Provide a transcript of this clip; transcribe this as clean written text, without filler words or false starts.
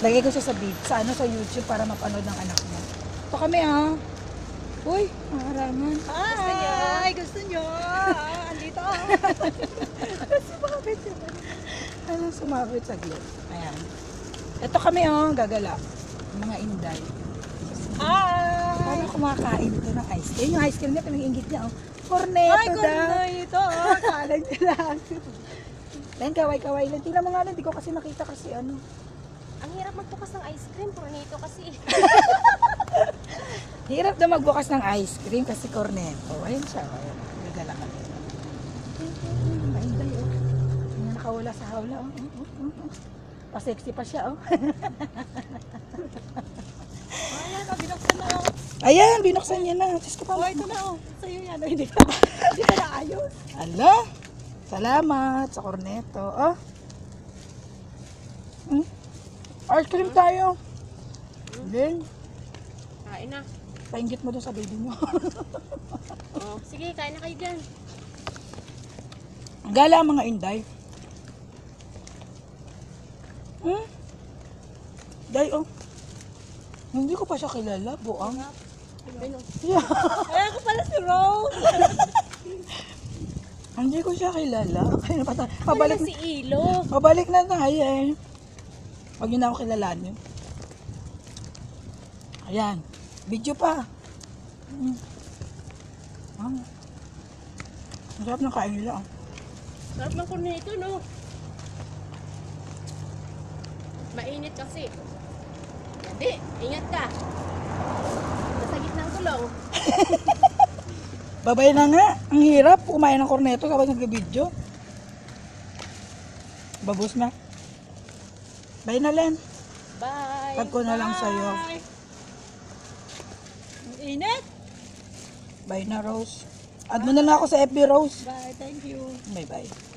Lagay ko siya sa sa YouTube para mapanood ng anak mo. Ito kami ah. Uy, maharangan. Ay, gusto nyo? Andito. Sumabit siya. Ano, sumabit saglit. Ayan. Ito kami oh, gagala. Mga inday. Paano kumakain ito ng ice cream? Yung ice cream niya, pinag-ingit niya oh. Corneto Ay, daw. ito. Kalag niya lang. Len, kaway-kaway. Len, tingnan mo nga Len, di ko kasi nakita kasi ano. Ang hirap magbukas ng ice cream, cornetto kasi. Hirap na magbukas ng ice cream kasi corneto. Ayun siya. Ayun. Gagala kami. Mainday oh. Hindi nakawala sa hawla oh. Pa-sexy pa siya oh. Ayan, binuksan na ako. Ayan, binuksan niya na. Diyos ko pa. Oh, ito na oh. Sa'yo yan. Hindi pa naayos. Ala, salamat sa corneto. Oh. Ice cream tayo. Len, Kain na. painggit mo doon sa baby mo. Oh, sige, kain na kayo dyan. Gala mga inday. Day, oh. Hindi ko pa siya kilala, buang. Yeah. Ay, ako pala si Rose. Hindi ko siya kilala. Kaya Pabalik si Ilo. pabalik na tayo eh. Huwag niyo na ako kilalanin. Ayan. Video pa. Ang sarap ng kain nila. Oh. Sarap ng cornetto, no? Mainit kasi. Hindi, ingat ka. Nasa gitna ng tulong. Babay na nga. Ang hirap kumain ng corneto kapag nag-video. Babos na. Bye na, Len. Bye. Tag ko na lang sa'yo. Ang init. Bye na, Rose. Add mo na lang ako sa FB, Rose. Bye, thank you. Bye-bye.